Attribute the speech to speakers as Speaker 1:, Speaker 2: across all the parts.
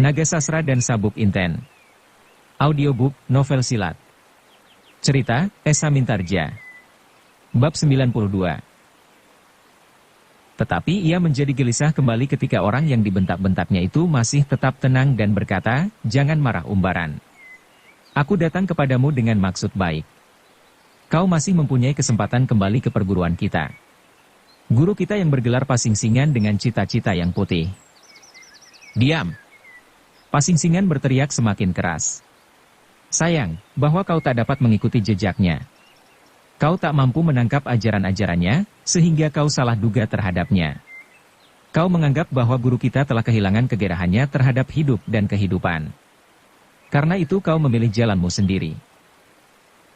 Speaker 1: Naga Sastra dan Sabuk Inten. Audiobook, novel silat. Cerita, Esa Mintarja. Bab 92. Tetapi ia menjadi gelisah kembali ketika orang yang dibentak-bentaknya itu masih tetap tenang dan berkata, "Jangan marah Umbaran. Aku datang kepadamu dengan maksud baik. Kau masih mempunyai kesempatan kembali ke perguruan kita. Guru kita yang bergelar Pasingsingan dengan cita-cita yang putih." "Diam!" Pasingsingan berteriak semakin keras. "Sayang, bahwa kau tak dapat mengikuti jejaknya. Kau tak mampu menangkap ajaran-ajarannya, sehingga kau salah duga terhadapnya. Kau menganggap bahwa guru kita telah kehilangan kegerahannya terhadap hidup dan kehidupan. Karena itu kau memilih jalanmu sendiri."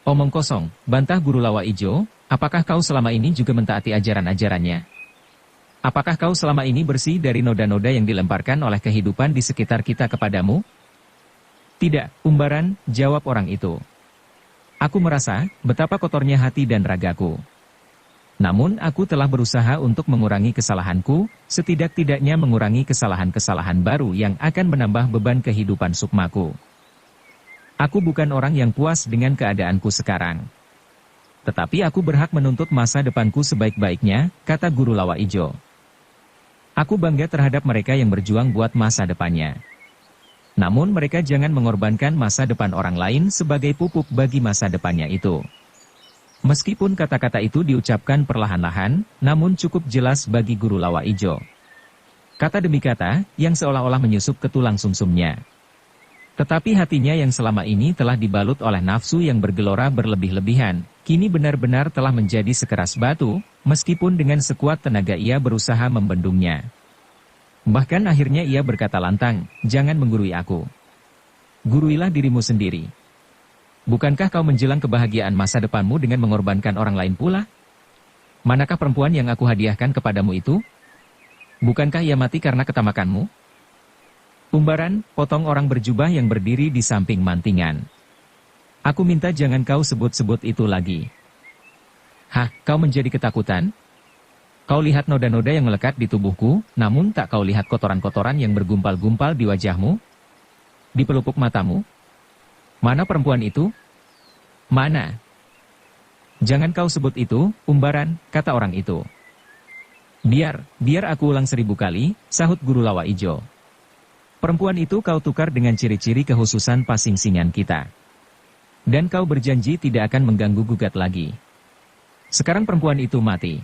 Speaker 1: "Omong kosong," bantah Guru Lawa Ijo, "apakah kau selama ini juga mentaati ajaran-ajarannya? Apakah kau selama ini bersih dari noda-noda yang dilemparkan oleh kehidupan di sekitar kita kepadamu?" "Tidak, Umbaran," jawab orang itu. "Aku merasa betapa kotornya hati dan ragaku. Namun aku telah berusaha untuk mengurangi kesalahanku, setidak-tidaknya mengurangi kesalahan-kesalahan baru yang akan menambah beban kehidupan sukmaku. Aku bukan orang yang puas dengan keadaanku sekarang. Tetapi aku berhak menuntut masa depanku sebaik-baiknya," kata Guru Lawa Ijo. "Aku bangga terhadap mereka yang berjuang buat masa depannya. Namun mereka jangan mengorbankan masa depan orang lain sebagai pupuk bagi masa depannya itu." Meskipun kata-kata itu diucapkan perlahan-lahan, namun cukup jelas bagi Guru Lawa Ijo. Kata demi kata, yang seolah-olah menyusup ke tulang sumsumnya. Tetapi hatinya yang selama ini telah dibalut oleh nafsu yang bergelora berlebih-lebihan, kini benar-benar telah menjadi sekeras batu, meskipun dengan sekuat tenaga ia berusaha membendungnya. Bahkan akhirnya ia berkata lantang, "Jangan menggurui aku. Guruilah dirimu sendiri. Bukankah kau menjelang kebahagiaan masa depanmu dengan mengorbankan orang lain pula? Manakah perempuan yang aku hadiahkan kepadamu itu? Bukankah ia mati karena ketamakanmu?" "Umbaran," potong orang berjubah yang berdiri di samping mantingan. "Aku minta jangan kau sebut-sebut itu lagi." "Hah, kau menjadi ketakutan? Kau lihat noda-noda yang melekat di tubuhku, namun tak kau lihat kotoran-kotoran yang bergumpal-gumpal di wajahmu? Di pelupuk matamu? Mana perempuan itu? Mana?" "Jangan kau sebut itu, Umbaran," kata orang itu. Biar aku ulang 1000 kali," sahut Guru Lawa Ijo. "Perempuan itu kau tukar dengan ciri-ciri kehususan Pasingsingan kita. Dan kau berjanji tidak akan mengganggu-gugat lagi. Sekarang perempuan itu mati.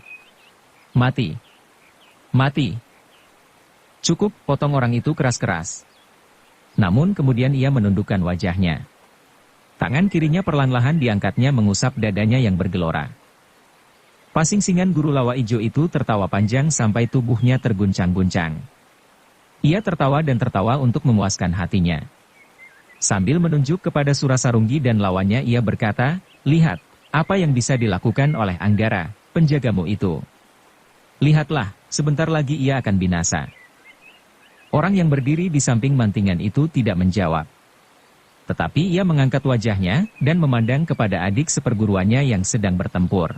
Speaker 1: Mati. Mati." "Cukup," potong orang itu keras-keras. Namun kemudian ia menundukkan wajahnya. Tangan kirinya perlahan-lahan diangkatnya mengusap dadanya yang bergelora. Pasingsingan Guru Lawa Ijo itu tertawa panjang sampai tubuhnya terguncang-guncang. Ia tertawa dan tertawa untuk memuaskan hatinya. Sambil menunjuk kepada Surasarunggi dan lawannya ia berkata, "Lihat, apa yang bisa dilakukan oleh Anggara, penjagamu itu. Lihatlah, sebentar lagi ia akan binasa." Orang yang berdiri di samping mantingan itu tidak menjawab. Tetapi ia mengangkat wajahnya dan memandang kepada adik seperguruannya yang sedang bertempur.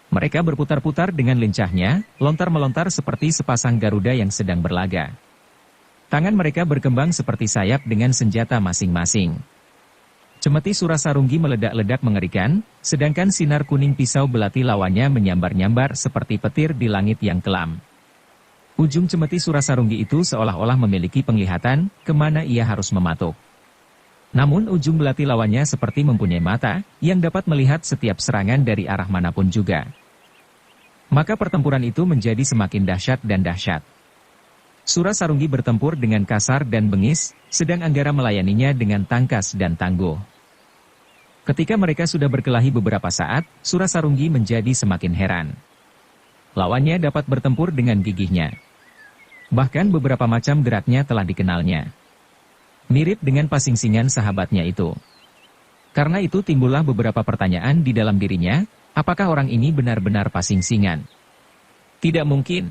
Speaker 1: Mereka berputar-putar dengan lincahnya, lontar-melontar seperti sepasang garuda yang sedang berlaga. Tangan mereka berkembang seperti sayap dengan senjata masing-masing. Cemeti Surasarunggi meledak-ledak mengerikan, sedangkan sinar kuning pisau belati lawannya menyambar-nyambar seperti petir di langit yang kelam. Ujung cemeti Surasarunggi itu seolah-olah memiliki penglihatan kemana ia harus mematuk. Namun ujung belati lawannya seperti mempunyai mata, yang dapat melihat setiap serangan dari arah manapun juga. Maka pertempuran itu menjadi semakin dahsyat dan dahsyat. Surasarunggi bertempur dengan kasar dan bengis, sedang Anggara melayaninya dengan tangkas dan tangguh. Ketika mereka sudah berkelahi beberapa saat, Surasarunggi menjadi semakin heran. Lawannya dapat bertempur dengan gigihnya. Bahkan beberapa macam geraknya telah dikenalnya. Mirip dengan Pasingsingan sahabatnya itu. Karena itu timbullah beberapa pertanyaan di dalam dirinya, apakah orang ini benar-benar Pasingsingan? Tidak mungkin.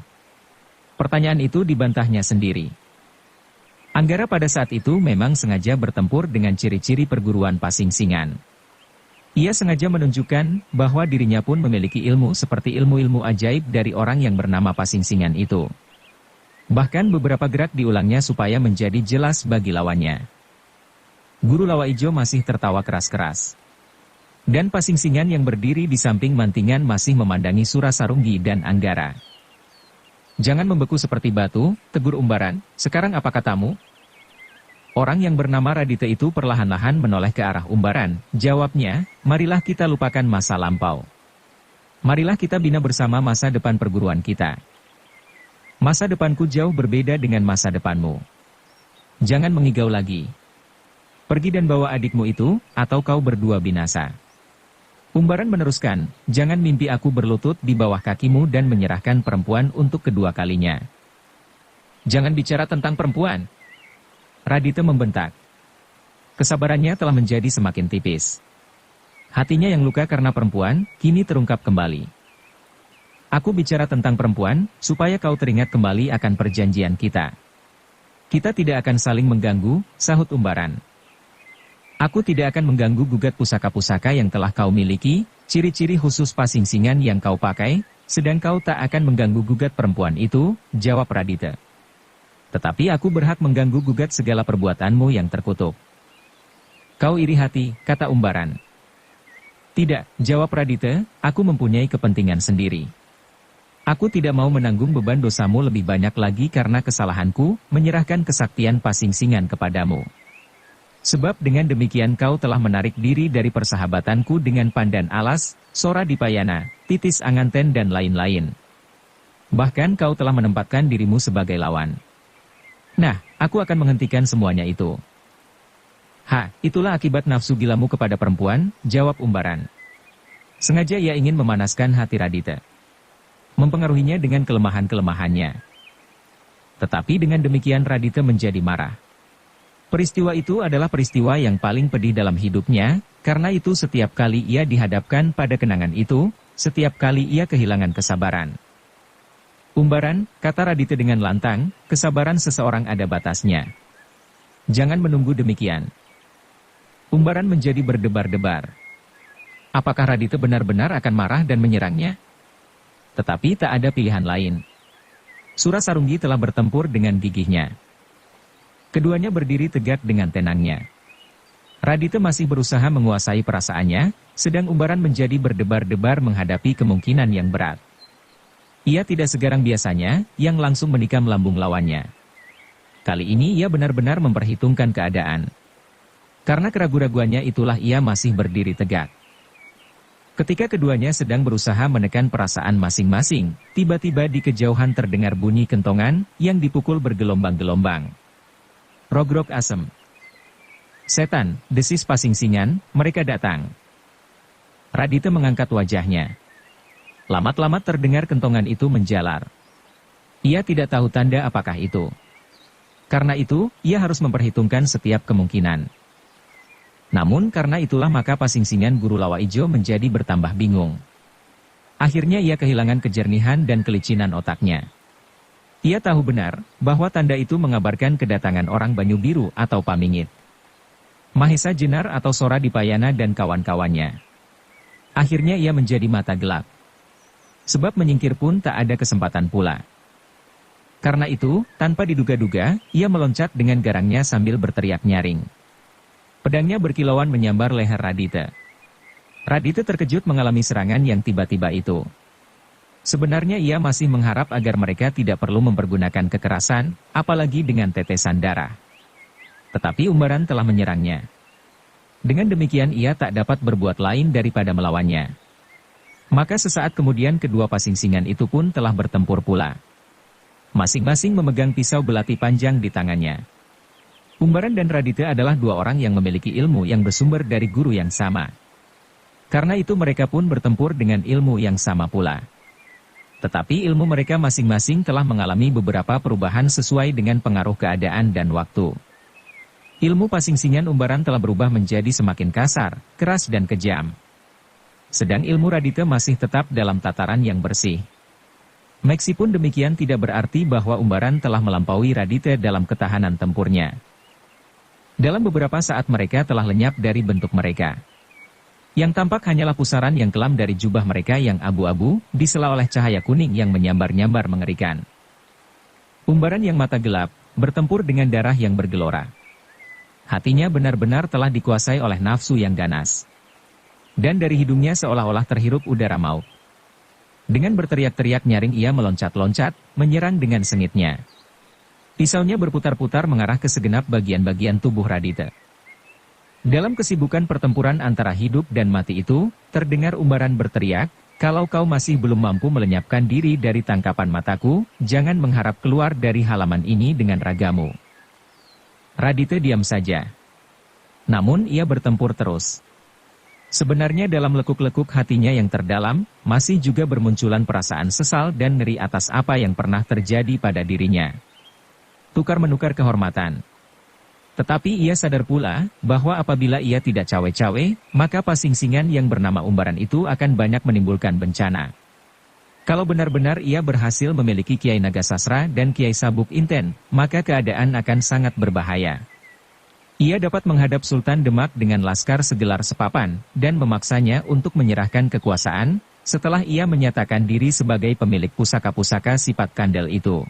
Speaker 1: Pertanyaan itu dibantahnya sendiri. Anggara pada saat itu memang sengaja bertempur dengan ciri-ciri perguruan Pasingsingan. Ia sengaja menunjukkan bahwa dirinya pun memiliki ilmu seperti ilmu-ilmu ajaib dari orang yang bernama Pasingsingan itu. Bahkan beberapa gerak diulangnya supaya menjadi jelas bagi lawannya. Guru Lawa Ijo masih tertawa keras-keras. Dan Pasingsingan yang berdiri di samping Mantingan masih memandangi Surasarunggi dan Anggara. "Jangan membeku seperti batu," tegur Umbaran, "sekarang apa katamu?" Orang yang bernama Radite itu perlahan-lahan menoleh ke arah Umbaran. Jawabnya, "Marilah kita lupakan masa lampau. Marilah kita bina bersama masa depan perguruan kita. Masa depanku jauh berbeda dengan masa depanmu. Jangan mengigau lagi. Pergi dan bawa adikmu itu, atau kau berdua binasa." Umbaran meneruskan, "Jangan mimpi aku berlutut di bawah kakimu dan menyerahkan perempuan untuk kedua kalinya." "Jangan bicara tentang perempuan," Radite membentak. Kesabarannya telah menjadi semakin tipis. Hatinya yang luka karena perempuan, kini terungkap kembali. "Aku bicara tentang perempuan, supaya kau teringat kembali akan perjanjian kita. Kita tidak akan saling mengganggu," sahut Umbaran. "Aku tidak akan mengganggu gugat pusaka-pusaka yang telah kau miliki, ciri-ciri khusus Pasingsingan yang kau pakai, sedang kau tak akan mengganggu gugat perempuan itu," jawab Radite. "Tetapi aku berhak mengganggu gugat segala perbuatanmu yang terkutuk." "Kau iri hati," kata Umbaran. "Tidak," jawab Radite, "aku mempunyai kepentingan sendiri. Aku tidak mau menanggung beban dosamu lebih banyak lagi karena kesalahanku, menyerahkan kesaktian Pasingsingan kepadamu. Sebab dengan demikian kau telah menarik diri dari persahabatanku dengan Pandan Alas, Sora Dipayana, Titis Anganten dan lain-lain. Bahkan kau telah menempatkan dirimu sebagai lawan. Nah, aku akan menghentikan semuanya itu." Itulah akibat nafsu gilamu kepada perempuan," jawab Umbaran. Sengaja ia ingin memanaskan hati Radite. Mempengaruhinya dengan kelemahan-kelemahannya. Tetapi dengan demikian Radite menjadi marah. Peristiwa itu adalah peristiwa yang paling pedih dalam hidupnya, karena itu setiap kali ia dihadapkan pada kenangan itu, setiap kali ia kehilangan kesabaran. "Umbaran," kata Radite dengan lantang, "kesabaran seseorang ada batasnya. Jangan menunggu demikian." Umbaran menjadi berdebar-debar. Apakah Radite benar-benar akan marah dan menyerangnya? Tetapi tak ada pilihan lain. Surasarunggi telah bertempur dengan gigihnya. Keduanya berdiri tegak dengan tenangnya. Radite masih berusaha menguasai perasaannya, sedang Umbaran menjadi berdebar-debar menghadapi kemungkinan yang berat. Ia tidak segarang biasanya, yang langsung menikam lambung lawannya. Kali ini ia benar-benar memperhitungkan keadaan. Karena keraguan-raguannya itulah ia masih berdiri tegak. Ketika keduanya sedang berusaha menekan perasaan masing-masing, tiba-tiba di kejauhan terdengar bunyi kentongan, yang dipukul bergelombang-gelombang. Rogrok asem. "Setan," desis Pasingsingan, "mereka datang." Radite mengangkat wajahnya. Lamat-lamat terdengar kentongan itu menjalar. Ia tidak tahu tanda apakah itu. Karena itu, ia harus memperhitungkan setiap kemungkinan. Namun karena itulah maka Pasingsingan Guru Lawa Ijo menjadi bertambah bingung. Akhirnya ia kehilangan kejernihan dan kelicinan otaknya. Ia tahu benar, bahwa tanda itu mengabarkan kedatangan orang Banyu Biru atau Pamingit. Mahesa Jenar atau Sora Dipayana dan kawan-kawannya. Akhirnya ia menjadi mata gelap. Sebab menyingkir pun tak ada kesempatan pula. Karena itu, tanpa diduga-duga, ia meloncat dengan garangnya sambil berteriak nyaring. Pedangnya berkilauan menyambar leher Radite. Radite terkejut mengalami serangan yang tiba-tiba itu. Sebenarnya ia masih mengharap agar mereka tidak perlu mempergunakan kekerasan, apalagi dengan tetesan darah. Tetapi Umbaran telah menyerangnya. Dengan demikian ia tak dapat berbuat lain daripada melawannya. Maka sesaat kemudian kedua Pasingsingan itu pun telah bertempur pula. Masing-masing memegang pisau belati panjang di tangannya. Umbaran dan Radite adalah dua orang yang memiliki ilmu yang bersumber dari guru yang sama. Karena itu mereka pun bertempur dengan ilmu yang sama pula. Tetapi ilmu mereka masing-masing telah mengalami beberapa perubahan sesuai dengan pengaruh keadaan dan waktu. Ilmu Pasingsingan Umbaran telah berubah menjadi semakin kasar, keras dan kejam. Sedang ilmu Radite masih tetap dalam tataran yang bersih. Meskipun demikian tidak berarti bahwa Umbaran telah melampaui Radite dalam ketahanan tempurnya. Dalam beberapa saat mereka telah lenyap dari bentuk mereka. Yang tampak hanyalah pusaran yang kelam dari jubah mereka yang abu-abu, disela oleh cahaya kuning yang menyambar-nyambar mengerikan. Umbaran yang mata gelap, bertempur dengan darah yang bergelora. Hatinya benar-benar telah dikuasai oleh nafsu yang ganas. Dan dari hidungnya seolah-olah terhirup udara maut. Dengan berteriak-teriak nyaring ia meloncat-loncat, menyerang dengan sengitnya. Pisaunya berputar-putar mengarah ke segenap bagian-bagian tubuh Raditya. Dalam kesibukan pertempuran antara hidup dan mati itu, terdengar umbaran berteriak, "Kalau kau masih belum mampu melenyapkan diri dari tangkapan mataku, jangan mengharap keluar dari halaman ini dengan ragamu." Raditya diam saja. Namun ia bertempur terus. Sebenarnya dalam lekuk-lekuk hatinya yang terdalam, masih juga bermunculan perasaan sesal dan ngeri atas apa yang pernah terjadi pada dirinya. Tukar-menukar kehormatan. Tetapi ia sadar pula, bahwa apabila ia tidak cawe-cawe, maka pasingsingan yang bernama umbaran itu akan banyak menimbulkan bencana. Kalau benar-benar ia berhasil memiliki Kiai Nagasasra dan Kiai Sabuk Inten, maka keadaan akan sangat berbahaya. Ia dapat menghadap Sultan Demak dengan laskar segelar sepapan, dan memaksanya untuk menyerahkan kekuasaan, setelah ia menyatakan diri sebagai pemilik pusaka-pusaka sifat kandel itu.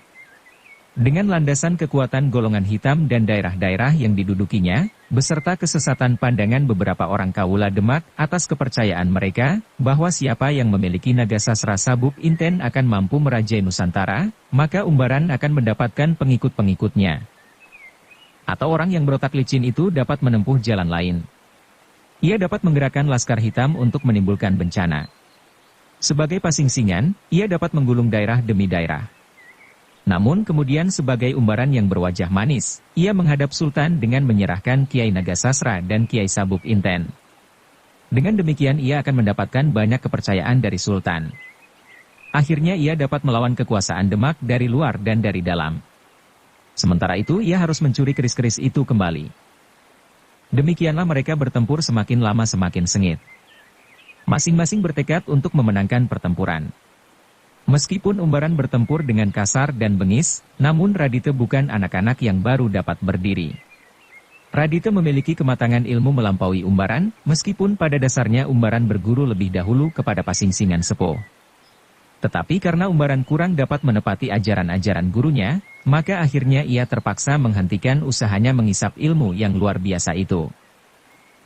Speaker 1: Dengan landasan kekuatan golongan hitam dan daerah-daerah yang didudukinya, beserta kesesatan pandangan beberapa orang Kawula Demak atas kepercayaan mereka, bahwa siapa yang memiliki Nagasasra Sabuk Inten akan mampu merajai Nusantara, maka umbaran akan mendapatkan pengikut-pengikutnya. Atau orang yang berotak licin itu dapat menempuh jalan lain. Ia dapat menggerakkan laskar hitam untuk menimbulkan bencana. Sebagai pasingsingan, ia dapat menggulung daerah demi daerah. Namun kemudian sebagai umbaran yang berwajah manis, ia menghadap Sultan dengan menyerahkan Kiai Nagasasra dan Kiai Sabuk Inten. Dengan demikian ia akan mendapatkan banyak kepercayaan dari Sultan. Akhirnya ia dapat melawan kekuasaan Demak dari luar dan dari dalam. Sementara itu ia harus mencuri keris-keris itu kembali. Demikianlah mereka bertempur semakin lama semakin sengit. Masing-masing bertekad untuk memenangkan pertempuran. Meskipun umbaran bertempur dengan kasar dan bengis, namun Raditya bukan anak-anak yang baru dapat berdiri. Raditya memiliki kematangan ilmu melampaui umbaran, meskipun pada dasarnya umbaran berguru lebih dahulu kepada pasingsingan sepuh. Tetapi karena umbaran kurang dapat menepati ajaran-ajaran gurunya, maka akhirnya ia terpaksa menghentikan usahanya mengisap ilmu yang luar biasa itu.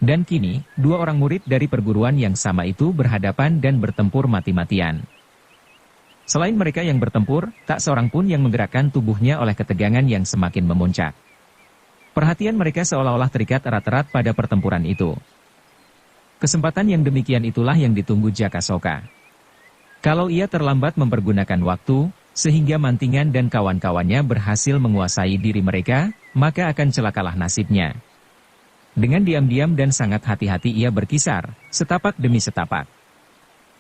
Speaker 1: Dan kini, dua orang murid dari perguruan yang sama itu berhadapan dan bertempur mati-matian. Selain mereka yang bertempur, tak seorang pun yang menggerakkan tubuhnya oleh ketegangan yang semakin memuncak. Perhatian mereka seolah-olah terikat erat-erat pada pertempuran itu. Kesempatan yang demikian itulah yang ditunggu Jakasoka. Kalau ia terlambat mempergunakan waktu, sehingga Mantingan dan kawan-kawannya berhasil menguasai diri mereka, maka akan celakalah nasibnya. Dengan diam-diam dan sangat hati-hati ia berkisar, setapak demi setapak.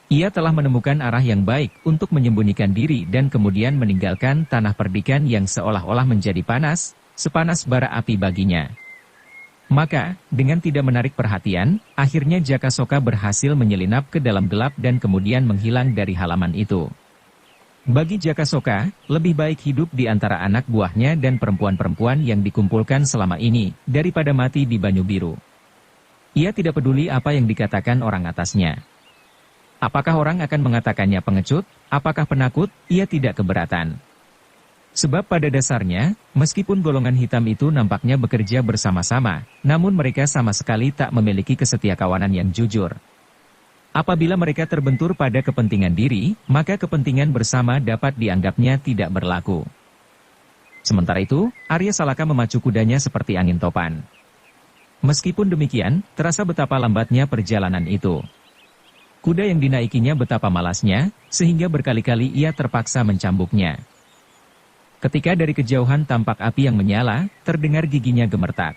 Speaker 1: Ia telah menemukan arah yang baik untuk menyembunyikan diri dan kemudian meninggalkan tanah perdikan yang seolah-olah menjadi panas, sepanas bara api baginya. Maka, dengan tidak menarik perhatian, akhirnya Jakasoka berhasil menyelinap ke dalam gelap dan kemudian menghilang dari halaman itu. Bagi Jakasoka, lebih baik hidup di antara anak buahnya dan perempuan-perempuan yang dikumpulkan selama ini, daripada mati di Banyu Biru. Ia tidak peduli apa yang dikatakan orang atasnya. Apakah orang akan mengatakannya pengecut, apakah penakut, ia tidak keberatan. Sebab pada dasarnya, meskipun golongan hitam itu nampaknya bekerja bersama-sama, namun mereka sama sekali tak memiliki kesetiakawanan yang jujur. Apabila mereka terbentur pada kepentingan diri, maka kepentingan bersama dapat dianggapnya tidak berlaku. Sementara itu, Arya Salaka memacu kudanya seperti angin topan. Meskipun demikian, terasa betapa lambatnya perjalanan itu. Kuda yang dinaikinya betapa malasnya, sehingga berkali-kali ia terpaksa mencambuknya. Ketika dari kejauhan tampak api yang menyala, terdengar giginya gemertak.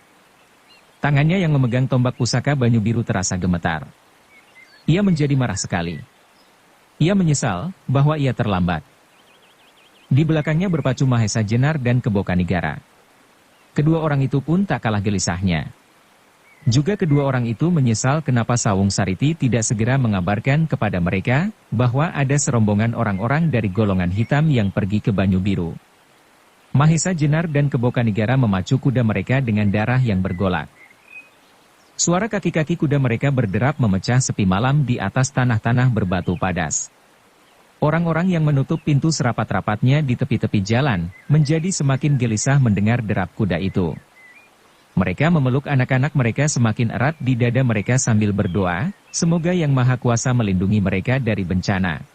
Speaker 1: Tangannya yang memegang tombak pusaka Banyu Biru terasa gemetar. Ia menjadi marah sekali. Ia menyesal bahwa ia terlambat. Di belakangnya berpacu Mahesa Jenar dan Kebo Kanigara. Kedua orang itu pun tak kalah gelisahnya. Juga kedua orang itu menyesal kenapa Sawung Sariti tidak segera mengabarkan kepada mereka bahwa ada serombongan orang-orang dari golongan hitam yang pergi ke Banyu Biru. Mahesa Jenar dan Kebo Kanigara memacu kuda mereka dengan darah yang bergolak. Suara kaki-kaki kuda mereka berderap memecah sepi malam di atas tanah-tanah berbatu padas. Orang-orang yang menutup pintu serapat-rapatnya di tepi-tepi jalan, menjadi semakin gelisah mendengar derap kuda itu. Mereka memeluk anak-anak mereka semakin erat di dada mereka sambil berdoa, semoga Yang Maha Kuasa melindungi mereka dari bencana.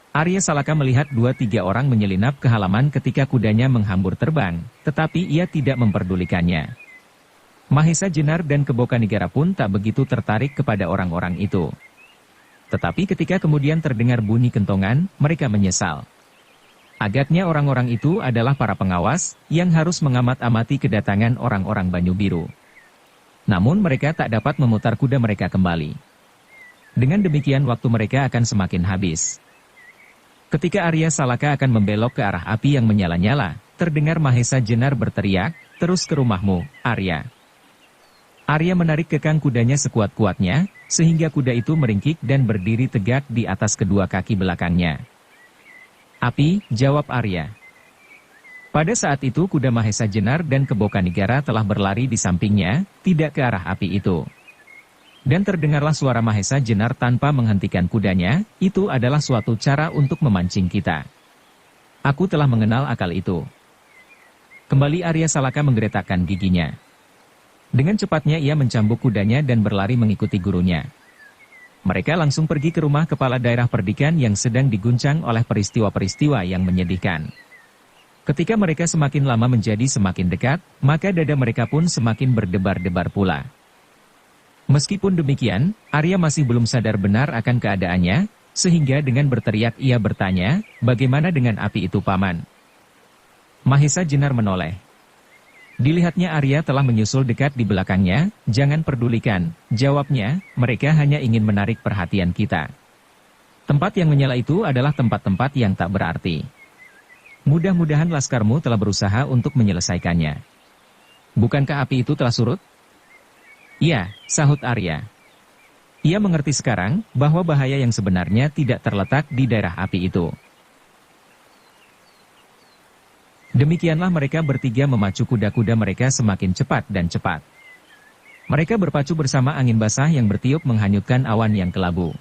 Speaker 1: Arya Salaka melihat 2-3 orang menyelinap ke halaman ketika kudanya menghambur terbang, tetapi ia tidak memperdulikannya. Mahesa Jenar dan Kebokanigara pun tak begitu tertarik kepada orang-orang itu. Tetapi ketika kemudian terdengar bunyi kentongan, mereka menyesal. Agaknya orang-orang itu adalah para pengawas, yang harus mengamat-amati kedatangan orang-orang Banyu Biru. Namun mereka tak dapat memutar kuda mereka kembali. Dengan demikian waktu mereka akan semakin habis. Ketika Arya Salaka akan membelok ke arah api yang menyala-nyala, terdengar Mahesa Jenar berteriak, "Terus ke rumahmu, Arya." Arya menarik kekang kudanya sekuat-kuatnya, sehingga kuda itu meringkik dan berdiri tegak di atas kedua kaki belakangnya. "Api," jawab Arya. Pada saat itu kuda Mahesa Jenar dan Kebokanigara telah berlari di sampingnya, tidak ke arah api itu. Dan terdengarlah suara Mahesa Jenar tanpa menghentikan kudanya, "Itu adalah suatu cara untuk memancing kita. Aku telah mengenal akal itu." Kembali Arya Salaka menggeretakkan giginya. Dengan cepatnya ia mencambuk kudanya dan berlari mengikuti gurunya. Mereka langsung pergi ke rumah kepala daerah Perdikan yang sedang diguncang oleh peristiwa-peristiwa yang menyedihkan. Ketika mereka semakin lama menjadi semakin dekat, maka dada mereka pun semakin berdebar-debar pula. Meskipun demikian, Arya masih belum sadar benar akan keadaannya, sehingga dengan berteriak ia bertanya, "Bagaimana dengan api itu, Paman?" Mahesa Jenar menoleh. Dilihatnya Arya telah menyusul dekat di belakangnya, "Jangan pedulikan," jawabnya, "mereka hanya ingin menarik perhatian kita. Tempat yang menyala itu adalah tempat-tempat yang tak berarti. Mudah-mudahan laskarmu telah berusaha untuk menyelesaikannya." "Bukankah api itu telah surut?" "Iya," sahut Arya. Ia mengerti sekarang, bahwa bahaya yang sebenarnya tidak terletak di daerah api itu. Demikianlah mereka bertiga memacu kuda-kuda mereka semakin cepat dan cepat. Mereka berpacu bersama angin basah yang bertiup menghanyutkan awan yang kelabu.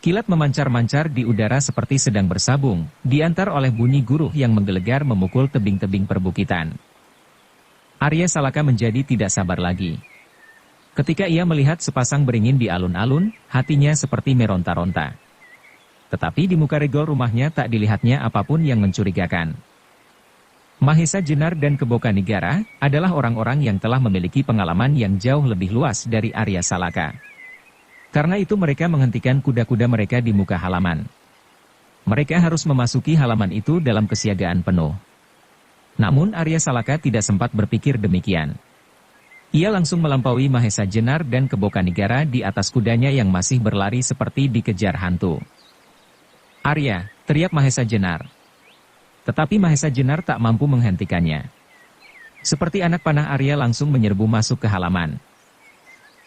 Speaker 1: Kilat memancar-mancar di udara seperti sedang bersabung, diantar oleh bunyi guruh yang menggelegar memukul tebing-tebing perbukitan. Arya Salaka menjadi tidak sabar lagi. Ketika ia melihat sepasang beringin di alun-alun, hatinya seperti meronta-ronta. Tetapi di muka regol rumahnya tak dilihatnya apapun yang mencurigakan. Mahesa Jenar dan Kebokanigara adalah orang-orang yang telah memiliki pengalaman yang jauh lebih luas dari Arya Salaka. Karena itu mereka menghentikan kuda-kuda mereka di muka halaman. Mereka harus memasuki halaman itu dalam kesiagaan penuh. Namun Arya Salaka tidak sempat berpikir demikian. Ia langsung melampaui Mahesa Jenar dan Kebokanigara di atas kudanya yang masih berlari seperti dikejar hantu. "Arya!" teriak Mahesa Jenar. Tetapi Mahesa Jenar tak mampu menghentikannya. Seperti anak panah Arya langsung menyerbu masuk ke halaman.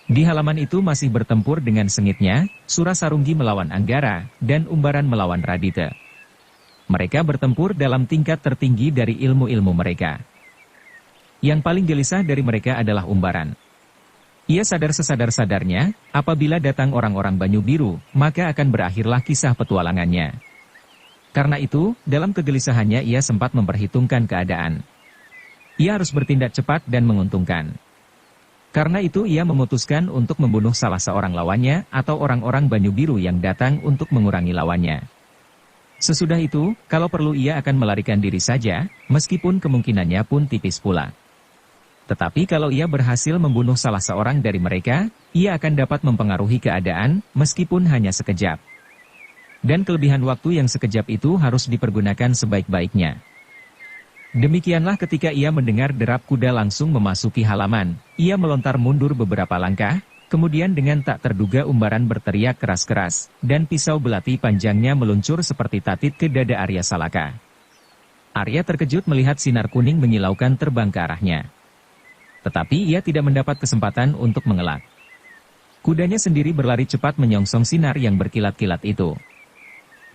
Speaker 1: Di halaman itu masih bertempur dengan sengitnya, Surasarunggi melawan Anggara, dan Umbaran melawan Radita. Mereka bertempur dalam tingkat tertinggi dari ilmu-ilmu mereka. Yang paling gelisah dari mereka adalah Umbaran. Ia sadar sesadar-sadarnya, apabila datang orang-orang Banyu Biru, maka akan berakhirlah kisah petualangannya. Karena itu, dalam kegelisahannya ia sempat memperhitungkan keadaan. Ia harus bertindak cepat dan menguntungkan. Karena itu ia memutuskan untuk membunuh salah seorang lawannya atau orang-orang Banyu Biru yang datang untuk mengurangi lawannya. Sesudah itu, kalau perlu ia akan melarikan diri saja, meskipun kemungkinannya pun tipis pula. Tetapi kalau ia berhasil membunuh salah seorang dari mereka, ia akan dapat mempengaruhi keadaan, meskipun hanya sekejap. Dan kelebihan waktu yang sekejap itu harus dipergunakan sebaik-baiknya. Demikianlah ketika ia mendengar derap kuda langsung memasuki halaman, ia melontar mundur beberapa langkah, kemudian dengan tak terduga Umbaran berteriak keras-keras, dan pisau belati panjangnya meluncur seperti tatit ke dada Arya Salaka. Arya terkejut melihat sinar kuning menyilaukan terbang ke arahnya. Tetapi ia tidak mendapat kesempatan untuk mengelak. Kudanya sendiri berlari cepat menyongsong sinar yang berkilat-kilat itu.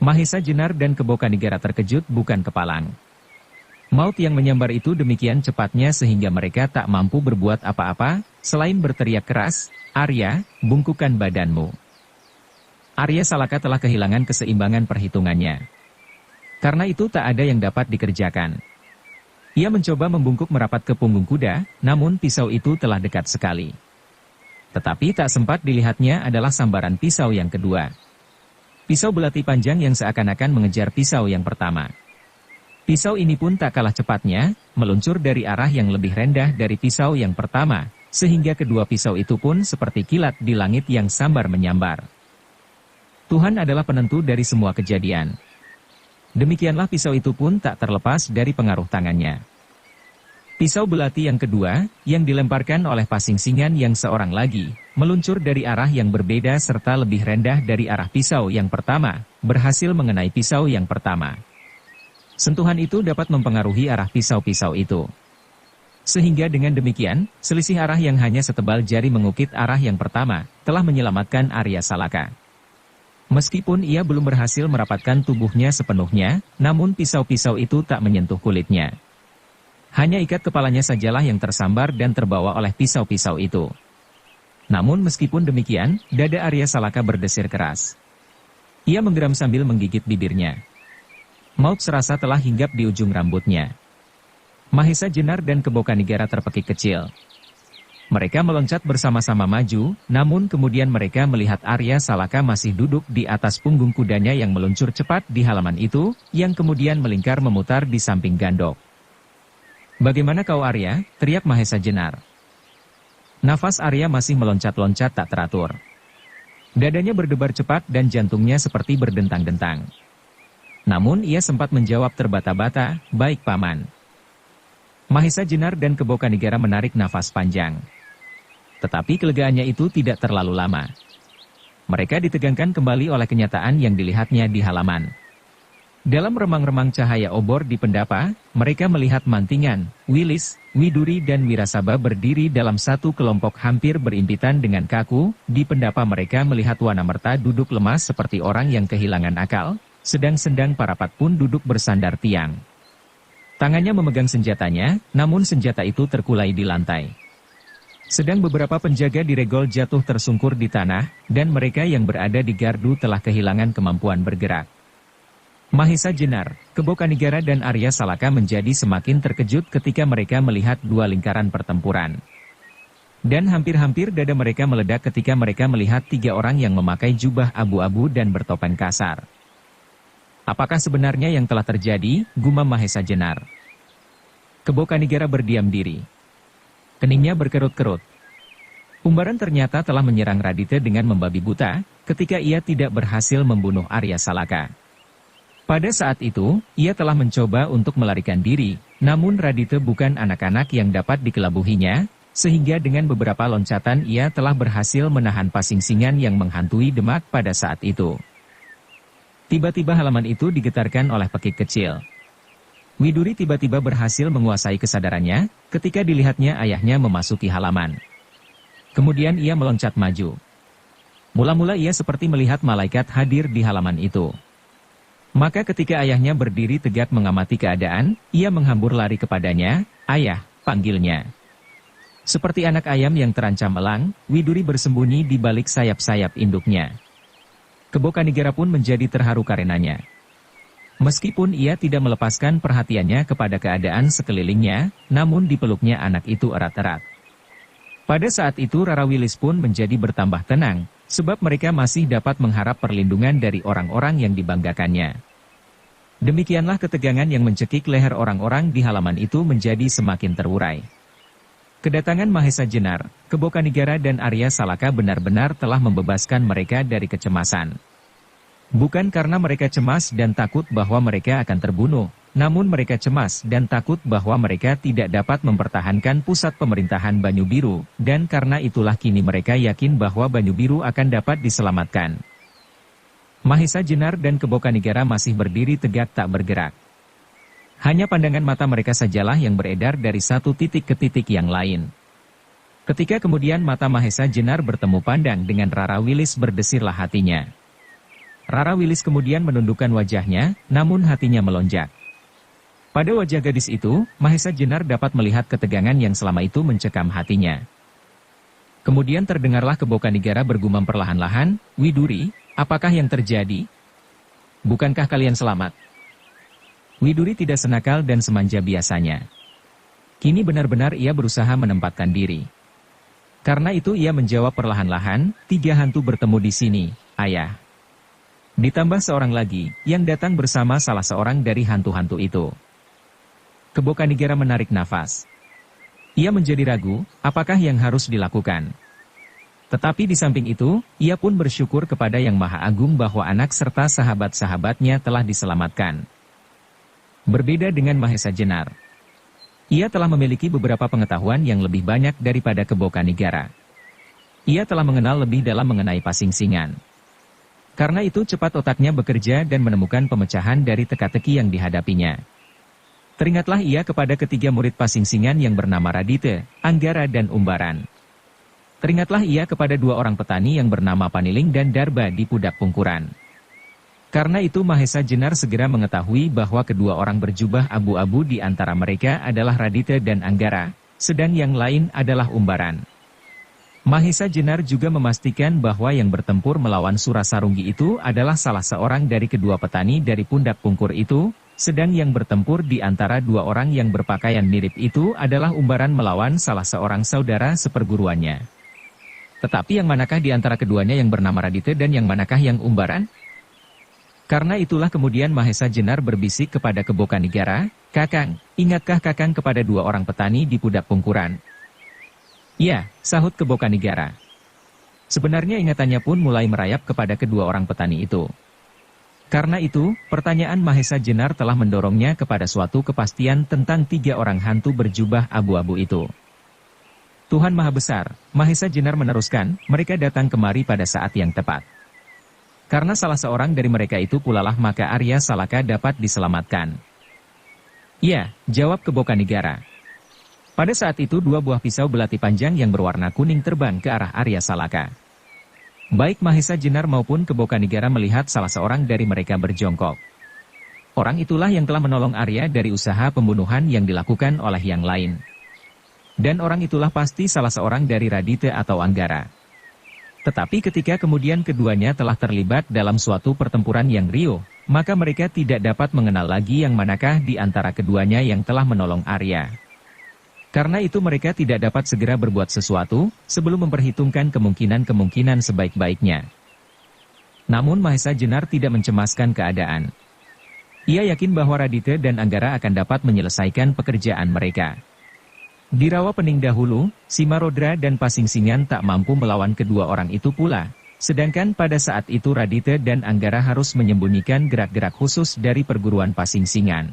Speaker 1: Mahesa Jenar dan Kebokanigara terkejut bukan kepalang. Maut yang menyambar itu demikian cepatnya sehingga mereka tak mampu berbuat apa-apa, selain berteriak keras, "Arya, bungkukkan badanmu." Arya Salaka telah kehilangan keseimbangan perhitungannya. Karena itu tak ada yang dapat dikerjakan. Ia mencoba membungkuk merapat ke punggung kuda, namun pisau itu telah dekat sekali. Tetapi tak sempat dilihatnya adalah sambaran pisau yang kedua. Pisau belati panjang yang seakan-akan mengejar pisau yang pertama. Pisau ini pun tak kalah cepatnya, meluncur dari arah yang lebih rendah dari pisau yang pertama, sehingga kedua pisau itu pun seperti kilat di langit yang sambar menyambar. Tuhan adalah penentu dari semua kejadian. Demikianlah pisau itu pun tak terlepas dari pengaruh tangannya. Pisau belati yang kedua, yang dilemparkan oleh pasing-singan yang seorang lagi, meluncur dari arah yang berbeda serta lebih rendah dari arah pisau yang pertama, berhasil mengenai pisau yang pertama. Sentuhan itu dapat mempengaruhi arah pisau-pisau itu. Sehingga dengan demikian, selisih arah yang hanya setebal jari mengukit arah yang pertama, telah menyelamatkan Arya Salaka. Meskipun ia belum berhasil merapatkan tubuhnya sepenuhnya, namun pisau-pisau itu tak menyentuh kulitnya. Hanya ikat kepalanya sajalah yang tersambar dan terbawa oleh pisau-pisau itu. Namun meskipun demikian, dada Arya Salaka berdesir keras. Ia menggeram sambil menggigit bibirnya. Maut serasa telah hinggap di ujung rambutnya. Mahesa Jenar dan Kebokanigara terpekik kecil. Mereka meloncat bersama-sama maju, namun kemudian mereka melihat Arya Salaka masih duduk di atas punggung kudanya yang meluncur cepat di halaman itu, yang kemudian melingkar memutar di samping Gandok. "Bagaimana kau Arya?" teriak Mahesa Jenar. Nafas Arya masih meloncat-loncat tak teratur. Dadanya berdebar cepat dan jantungnya seperti berdentang-dentang. Namun ia sempat menjawab terbata-bata, "Baik Paman." Mahesa Jenar dan Kebokanigara menarik nafas panjang. Tetapi kelegaannya itu tidak terlalu lama. Mereka ditegangkan kembali oleh kenyataan yang dilihatnya di halaman. Dalam remang-remang cahaya obor di pendapa, mereka melihat Mantingan, Wilis, Widuri dan Wirasaba berdiri dalam satu kelompok hampir berimpitan dengan kaku. Di pendapa mereka melihat Wanamerta duduk lemas seperti orang yang kehilangan akal, sedang Sendang Parapat pun duduk bersandar tiang. Tangannya memegang senjatanya, namun senjata itu terkulai di lantai. Sedang beberapa penjaga di regol jatuh tersungkur di tanah, dan mereka yang berada di gardu telah kehilangan kemampuan bergerak. Mahesa Jenar, Kebokanigara dan Arya Salaka menjadi semakin terkejut ketika mereka melihat dua lingkaran pertempuran. Dan hampir-hampir dada mereka meledak ketika mereka melihat tiga orang yang memakai jubah abu-abu dan bertopeng kasar. "Apakah sebenarnya yang telah terjadi?" gumam Mahesa Jenar. Kebokanigara berdiam diri. Keningnya berkerut-kerut. Umbaran ternyata telah menyerang Radite dengan membabi buta, ketika ia tidak berhasil membunuh Arya Salaka. Pada saat itu, ia telah mencoba untuk melarikan diri, namun Radite bukan anak-anak yang dapat dikelabuhinya, sehingga dengan beberapa loncatan ia telah berhasil menahan pasing-singan yang menghantui Demak pada saat itu. Tiba-tiba halaman itu digetarkan oleh pekik kecil. Widuri tiba-tiba berhasil menguasai kesadarannya, ketika dilihatnya ayahnya memasuki halaman. Kemudian ia meloncat maju. Mula-mula ia seperti melihat malaikat hadir di halaman itu. Maka ketika ayahnya berdiri tegak mengamati keadaan, ia menghambur lari kepadanya. "Ayah," panggilnya. Seperti anak ayam yang terancam elang, Widuri bersembunyi di balik sayap-sayap induknya. Kebokanigara pun menjadi terharu karenanya. Meskipun ia tidak melepaskan perhatiannya kepada keadaan sekelilingnya, namun dipeluknya anak itu erat-erat. Pada saat itu Rara Wilis pun menjadi bertambah tenang, sebab mereka masih dapat mengharap perlindungan dari orang-orang yang dibanggakannya. Demikianlah ketegangan yang mencekik leher orang-orang di halaman itu menjadi semakin terurai. Kedatangan Mahesa Jenar, Kebokanigara dan Arya Salaka benar-benar telah membebaskan mereka dari kecemasan. Bukan karena mereka cemas dan takut bahwa mereka akan terbunuh, namun mereka cemas dan takut bahwa mereka tidak dapat mempertahankan pusat pemerintahan Banyu Biru, dan karena itulah kini mereka yakin bahwa Banyu Biru akan dapat diselamatkan. Mahesa Jenar dan Kebokanigara masih berdiri tegak tak bergerak. Hanya pandangan mata mereka sajalah yang beredar dari satu titik ke titik yang lain. Ketika kemudian mata Mahesa Jenar bertemu pandang dengan Rara Wilis, berdesirlah hatinya. Rara Wilis kemudian menundukkan wajahnya, namun hatinya melonjak. Pada wajah gadis itu, Mahesa Jenar dapat melihat ketegangan yang selama itu mencekam hatinya. Kemudian terdengarlah Kebokanigara bergumam perlahan-lahan, "Widuri, Apakah yang terjadi? Bukankah kalian selamat? Widuri tidak senakal dan semanja biasanya. Kini benar-benar ia berusaha menempatkan diri. Karena itu ia menjawab perlahan-lahan, 3 hantu bertemu di sini, ayah. Ditambah seorang lagi, yang datang bersama salah seorang dari hantu-hantu itu. Kebo Kanigara menarik nafas. Ia menjadi ragu, apakah yang harus dilakukan. Tetapi di samping itu, ia pun bersyukur kepada Yang Maha Agung bahwa anak serta sahabat-sahabatnya telah diselamatkan. Berbeda dengan Mahesa Jenar. Ia telah memiliki beberapa pengetahuan yang lebih banyak daripada Kebo Kanigara. Ia telah mengenal lebih dalam mengenai pasing-singan. Karena itu cepat otaknya bekerja dan menemukan pemecahan dari teka-teki yang dihadapinya. Teringatlah ia kepada ketiga murid pasing-singan yang bernama Radite, Anggara dan Umbaran. Teringatlah ia kepada 2 orang petani yang bernama Paniling dan Darba di Pudak Pungkuran. Karena itu Mahesa Jenar segera mengetahui bahwa kedua orang berjubah abu-abu di antara mereka adalah Radite dan Anggara, sedang yang lain adalah Umbaran. Mahesa Jenar juga memastikan bahwa yang bertempur melawan Surasarunggi itu adalah salah seorang dari kedua petani dari Pundak Pungkur itu, sedang yang bertempur di antara 2 orang yang berpakaian mirip itu adalah Umbaran melawan salah seorang saudara seperguruannya. Tetapi yang manakah di antara keduanya yang bernama Radite dan yang manakah yang Umbaran? Karena itulah kemudian Mahesa Jenar berbisik kepada Kebo Kanigara, "Kakang, ingatkah Kakang kepada 2 orang petani di Pudak Pungkuran?" "Ya," sahut Kebo Kanigara. Sebenarnya ingatannya pun mulai merayap kepada kedua orang petani itu. Karena itu, pertanyaan Mahesa Jenar telah mendorongnya kepada suatu kepastian tentang 3 orang hantu berjubah abu-abu itu. Tuhan Maha Besar, Mahesa Jenar meneruskan, mereka datang kemari pada saat yang tepat. Karena salah seorang dari mereka itu pulalah maka Arya Salaka dapat diselamatkan. "Ya," jawab Kebo Kanigara. Pada saat itu 2 buah pisau belati panjang yang berwarna kuning terbang ke arah Arya Salaka. Baik Mahesa Jenar maupun Kebo Kanigara melihat salah seorang dari mereka berjongkok. Orang itulah yang telah menolong Arya dari usaha pembunuhan yang dilakukan oleh yang lain. Dan orang itulah pasti salah seorang dari Radite atau Anggara. Tetapi ketika kemudian keduanya telah terlibat dalam suatu pertempuran yang riuh, maka mereka tidak dapat mengenal lagi yang manakah di antara keduanya yang telah menolong Arya. Karena itu mereka tidak dapat segera berbuat sesuatu, sebelum memperhitungkan kemungkinan-kemungkinan sebaik-baiknya. Namun Mahesa Jenar tidak mencemaskan keadaan. Ia yakin bahwa Radite dan Anggara akan dapat menyelesaikan pekerjaan mereka. Di Rawa Pening dahulu, Simarodra dan Pasing-Singan tak mampu melawan kedua orang itu pula, sedangkan pada saat itu Radite dan Anggara harus menyembunyikan gerak-gerak khusus dari perguruan Pasing-Singan.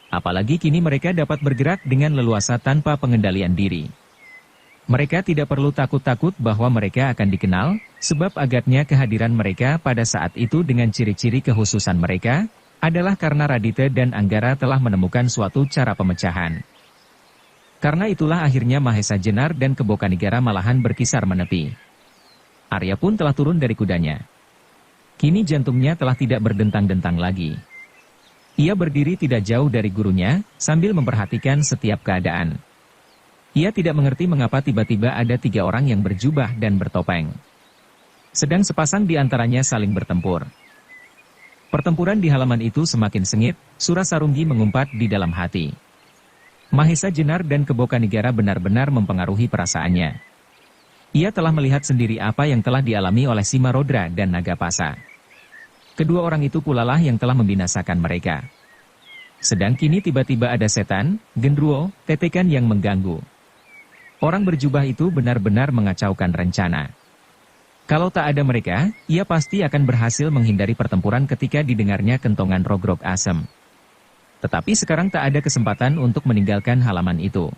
Speaker 1: Apalagi kini mereka dapat bergerak dengan leluasa tanpa pengendalian diri. Mereka tidak perlu takut-takut bahwa mereka akan dikenal, sebab agaknya kehadiran mereka pada saat itu dengan ciri-ciri kehususan mereka, adalah karena Radite dan Anggara telah menemukan suatu cara pemecahan. Karena itulah akhirnya Mahesa Jenar dan Kebo Kanigara malahan berkisar menepi. Arya pun telah turun dari kudanya. Kini jantungnya telah tidak berdentang-dentang lagi. Ia berdiri tidak jauh dari gurunya, sambil memperhatikan setiap keadaan. Ia tidak mengerti mengapa tiba-tiba ada 3 orang yang berjubah dan bertopeng. Sedang sepasang di antaranya saling bertempur. Pertempuran di halaman itu semakin sengit, Surasarunggi mengumpat di dalam hati. Mahesa Jenar dan Kebo Kanigara benar-benar mempengaruhi perasaannya. Ia telah melihat sendiri apa yang telah dialami oleh Simarodra dan Nagapasa. Kedua orang itu pulalah yang telah membinasakan mereka. Sedang kini tiba-tiba ada setan, genderuwo, tetekan yang mengganggu. Orang berjubah itu benar-benar mengacaukan rencana. Kalau tak ada mereka, ia pasti akan berhasil menghindari pertempuran ketika didengarnya kentongan rogrog asem. Tetapi sekarang tak ada kesempatan untuk meninggalkan halaman itu.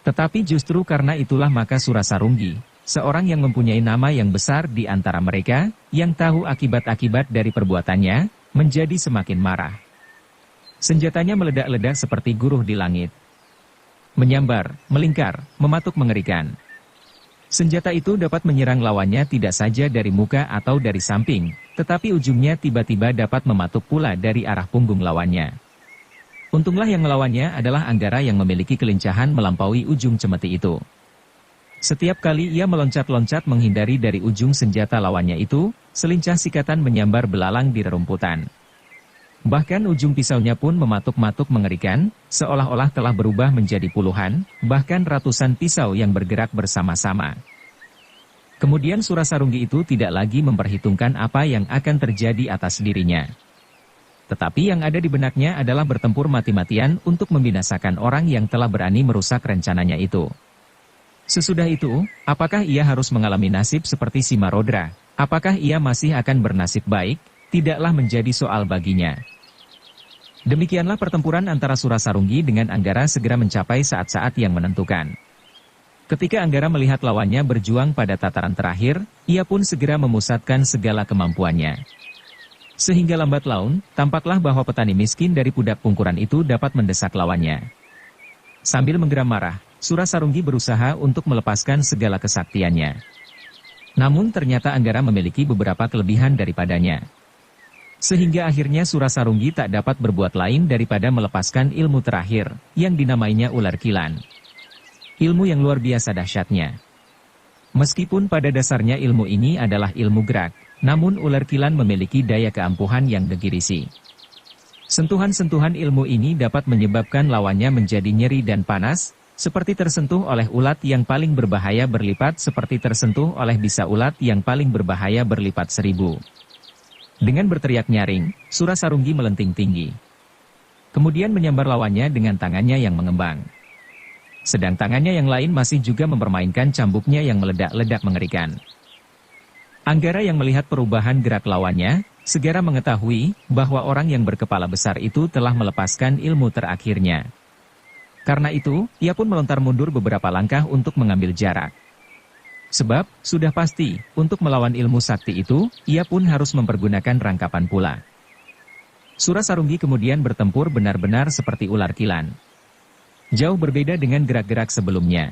Speaker 1: Tetapi justru karena itulah maka Surasarunggi, seorang yang mempunyai nama yang besar di antara mereka, yang tahu akibat-akibat dari perbuatannya, menjadi semakin marah. Senjatanya meledak-ledak seperti guruh di langit. Menyambar, melingkar, mematuk mengerikan. Senjata itu dapat menyerang lawannya tidak saja dari muka atau dari samping, tetapi ujungnya tiba-tiba dapat mematuk pula dari arah punggung lawannya. Untunglah yang melawannya adalah Anggara yang memiliki kelincahan melampaui ujung cemeti itu. Setiap kali ia meloncat-loncat menghindari dari ujung senjata lawannya itu, selincah sikatan menyambar belalang di rerumputan. Bahkan ujung pisaunya pun mematuk-matuk mengerikan, seolah-olah telah berubah menjadi puluhan, bahkan ratusan pisau yang bergerak bersama-sama. Kemudian Surasarunggi itu tidak lagi memperhitungkan apa yang akan terjadi atas dirinya. Tetapi yang ada di benaknya adalah bertempur mati-matian untuk membinasakan orang yang telah berani merusak rencananya itu. Sesudah itu, apakah ia harus mengalami nasib seperti Simarodra? Apakah ia masih akan bernasib baik? Tidaklah menjadi soal baginya. Demikianlah pertempuran antara Surasarunggi dengan Anggara segera mencapai saat-saat yang menentukan. Ketika Anggara melihat lawannya berjuang pada tataran terakhir, ia pun segera memusatkan segala kemampuannya. Sehingga lambat laun, tampaklah bahwa petani miskin dari Pudak Pungkuran itu dapat mendesak lawannya. Sambil menggeram marah, Surasarunggi berusaha untuk melepaskan segala kesaktiannya. Namun ternyata Anggara memiliki beberapa kelebihan daripadanya. Sehingga akhirnya Surasarunggi tak dapat berbuat lain daripada melepaskan ilmu terakhir, yang dinamainya ular kilan. Ilmu yang luar biasa dahsyatnya. Meskipun pada dasarnya ilmu ini adalah ilmu gerak, namun ular kilan memiliki daya keampuhan yang gegirisi. Sentuhan-sentuhan ilmu ini dapat menyebabkan lawannya menjadi nyeri dan panas, seperti tersentuh oleh ulat yang paling berbahaya berlipat seperti tersentuh oleh bisa ulat yang paling berbahaya berlipat 1000. Dengan berteriak nyaring, Surasarunggi melenting tinggi. Kemudian menyambar lawannya dengan tangannya yang mengembang. Sedang tangannya yang lain masih juga mempermainkan cambuknya yang meledak-ledak mengerikan. Anggara yang melihat perubahan gerak lawannya, segera mengetahui bahwa orang yang berkepala besar itu telah melepaskan ilmu terakhirnya. Karena itu, ia pun melontar mundur beberapa langkah untuk mengambil jarak. Sebab, sudah pasti, untuk melawan ilmu sakti itu, ia pun harus mempergunakan rangkapan pula. Surasarunggi kemudian bertempur benar-benar seperti ular kilan. Jauh berbeda dengan gerak-gerak sebelumnya.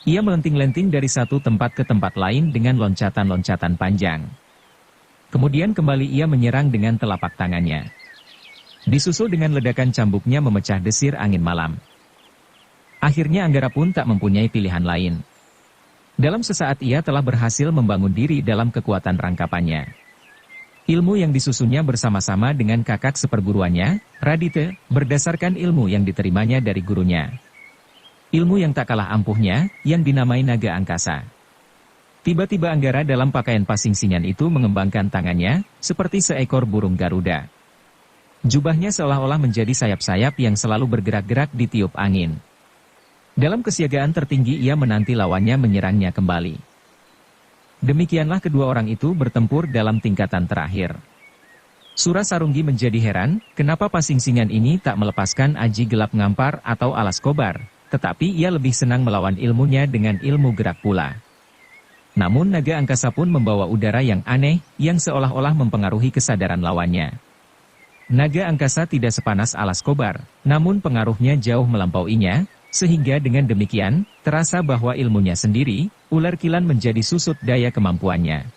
Speaker 1: Ia melenting-lenting dari satu tempat ke tempat lain dengan loncatan-loncatan panjang. Kemudian kembali ia menyerang dengan telapak tangannya. Disusul dengan ledakan cambuknya memecah desir angin malam. Akhirnya Anggara pun tak mempunyai pilihan lain. Dalam sesaat ia telah berhasil membangun diri dalam kekuatan rangkapannya. Ilmu yang disusunnya bersama-sama dengan kakak seperguruannya, Radite, berdasarkan ilmu yang diterimanya dari gurunya. Ilmu yang tak kalah ampuhnya, yang dinamai naga angkasa. Tiba-tiba Anggara dalam pakaian pasing-singan itu mengembangkan tangannya, seperti seekor burung Garuda. Jubahnya seolah-olah menjadi sayap-sayap yang selalu bergerak-gerak ditiup angin. Dalam kesiagaan tertinggi ia menanti lawannya menyerangnya kembali. Demikianlah kedua orang itu bertempur dalam tingkatan terakhir. Surasarunggi menjadi heran, kenapa pasing-singan ini tak melepaskan aji gelap ngampar atau alas kobar, tetapi ia lebih senang melawan ilmunya dengan ilmu gerak pula. Namun naga angkasa pun membawa udara yang aneh, yang seolah-olah mempengaruhi kesadaran lawannya. Naga angkasa tidak sepanas alas kobar, namun pengaruhnya jauh melampauinya, sehingga dengan demikian, terasa bahwa ilmunya sendiri, ular kilan menjadi susut daya kemampuannya.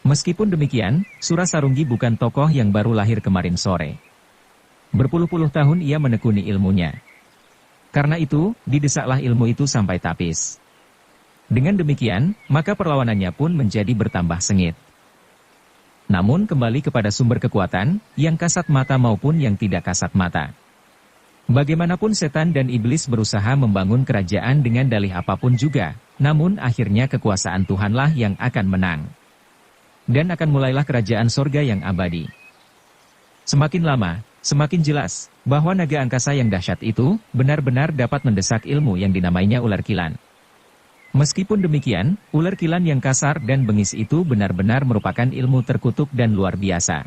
Speaker 1: Meskipun demikian, Surasarunggi bukan tokoh yang baru lahir kemarin sore. Berpuluh-puluh tahun ia menekuni ilmunya. Karena itu, didesaklah ilmu itu sampai tapis. Dengan demikian, maka perlawanannya pun menjadi bertambah sengit. Namun kembali kepada sumber kekuatan, yang kasat mata maupun yang tidak kasat mata. Bagaimanapun setan dan iblis berusaha membangun kerajaan dengan dalih apapun juga, namun akhirnya kekuasaan Tuhanlah yang akan menang. Dan akan mulailah kerajaan sorga yang abadi. Semakin lama, semakin jelas, bahwa naga angkasa yang dahsyat itu, benar-benar dapat mendesak ilmu yang dinamainya ular kilan. Meskipun demikian, ular kilan yang kasar dan bengis itu benar-benar merupakan ilmu terkutuk dan luar biasa.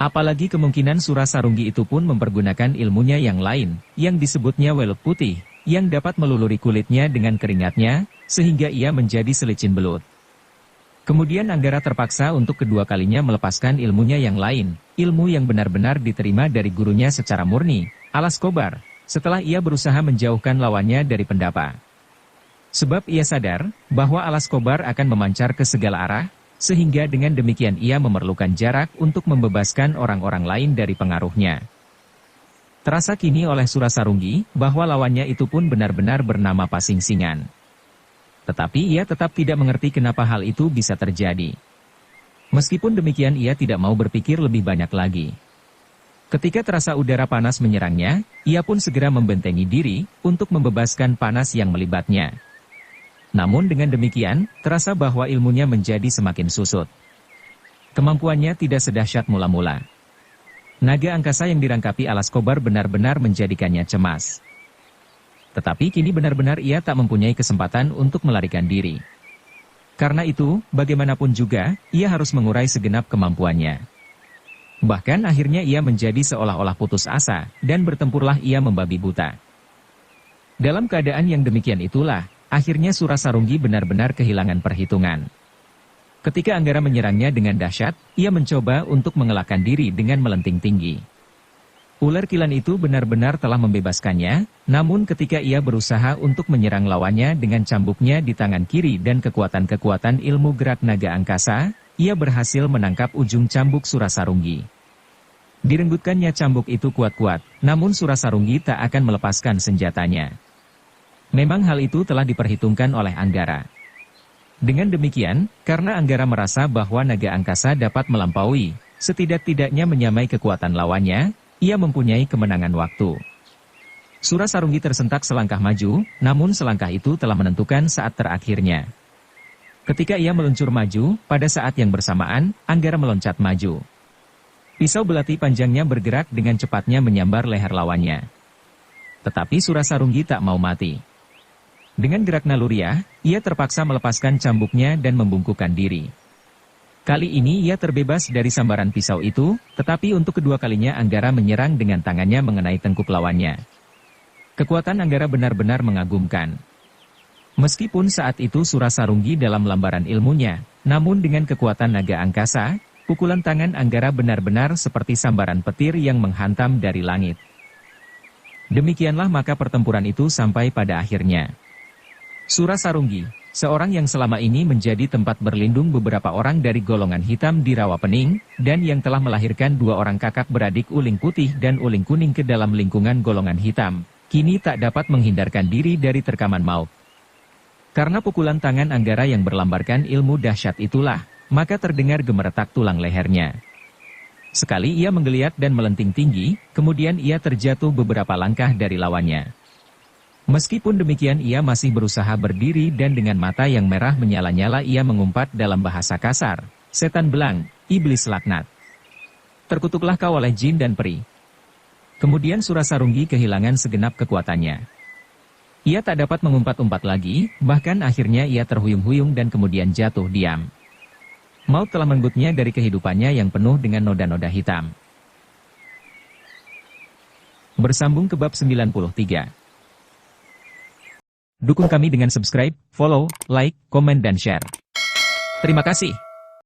Speaker 1: Apalagi kemungkinan Surasarunggi itu pun mempergunakan ilmunya yang lain, yang disebutnya welut putih, yang dapat meluluri kulitnya dengan keringatnya, sehingga ia menjadi selicin belut. Kemudian Anggara terpaksa untuk kedua kalinya melepaskan ilmunya yang lain, ilmu yang benar-benar diterima dari gurunya secara murni, alas kobar, setelah ia berusaha menjauhkan lawannya dari pendapa. Sebab ia sadar, bahwa alas kobar akan memancar ke segala arah, sehingga dengan demikian ia memerlukan jarak untuk membebaskan orang-orang lain dari pengaruhnya. Terasa kini oleh Surasarunggi, bahwa lawannya itu pun benar-benar bernama Pasing-singan. Tetapi ia tetap tidak mengerti kenapa hal itu bisa terjadi. Meskipun demikian ia tidak mau berpikir lebih banyak lagi. Ketika terasa udara panas menyerangnya, ia pun segera membentengi diri untuk membebaskan panas yang melibatnya. Namun dengan demikian, terasa bahwa ilmunya menjadi semakin susut. Kemampuannya tidak sedahsyat mula-mula. Naga angkasa yang dirangkapi alas kobar benar-benar menjadikannya cemas. Tetapi kini benar-benar ia tak mempunyai kesempatan untuk melarikan diri. Karena itu, bagaimanapun juga, ia harus mengurai segenap kemampuannya. Bahkan akhirnya ia menjadi seolah-olah putus asa, dan bertempurlah ia membabi buta. Dalam keadaan yang demikian itulah, akhirnya Surasarunggi benar-benar kehilangan perhitungan. Ketika Anggara menyerangnya dengan dahsyat, ia mencoba untuk mengelakkan diri dengan melenting tinggi. Ular kilan itu benar-benar telah membebaskannya, namun ketika ia berusaha untuk menyerang lawannya dengan cambuknya di tangan kiri dan kekuatan-kekuatan ilmu gerak naga angkasa, ia berhasil menangkap ujung cambuk Surasarunggi. Direnggutkannya cambuk itu kuat-kuat, namun Surasarunggi tak akan melepaskan senjatanya. Memang hal itu telah diperhitungkan oleh Anggara. Dengan demikian, karena Anggara merasa bahwa naga angkasa dapat melampaui, setidak-tidaknya menyamai kekuatan lawannya, ia mempunyai kemenangan waktu. Surasarunggi tersentak selangkah maju, namun selangkah itu telah menentukan saat terakhirnya. Ketika ia meluncur maju, pada saat yang bersamaan, Anggara meloncat maju. Pisau belati panjangnya bergerak dengan cepatnya menyambar leher lawannya. Tetapi Surasarunggi tak mau mati. Dengan gerak naluriah, ia terpaksa melepaskan cambuknya dan membungkukkan diri. Kali ini ia terbebas dari sambaran pisau itu, tetapi untuk kedua kalinya Anggara menyerang dengan tangannya mengenai tengkuk lawannya. Kekuatan Anggara benar-benar mengagumkan. Meskipun saat itu Surasarunggi dalam lambaran ilmunya, namun dengan kekuatan naga angkasa, pukulan tangan Anggara benar-benar seperti sambaran petir yang menghantam dari langit. Demikianlah maka pertempuran itu sampai pada akhirnya. Surasarunggi, seorang yang selama ini menjadi tempat berlindung beberapa orang dari golongan hitam di Rawapening, dan yang telah melahirkan dua orang kakak beradik Uling Putih dan Uling Kuning ke dalam lingkungan golongan hitam, kini tak dapat menghindarkan diri dari terkaman maut. Karena pukulan tangan Anggara yang berlambarkan ilmu dahsyat itulah, maka terdengar gemeretak tulang lehernya. Sekali ia menggeliat dan melenting tinggi, kemudian ia terjatuh beberapa langkah dari lawannya. Meskipun demikian ia masih berusaha berdiri dan dengan mata yang merah menyala-nyala ia mengumpat dalam bahasa kasar, "Setan belang, iblis laknat. Terkutuklah kau oleh jin dan peri." Kemudian Surasarunggi kehilangan segenap kekuatannya. Ia tak dapat mengumpat-umpat lagi, bahkan akhirnya ia terhuyung-huyung dan kemudian jatuh diam. Maut telah menggutnya dari kehidupannya yang penuh dengan noda-noda hitam. Bersambung ke bab 93. Dukung kami dengan subscribe, follow, like, komen dan share. Terima kasih.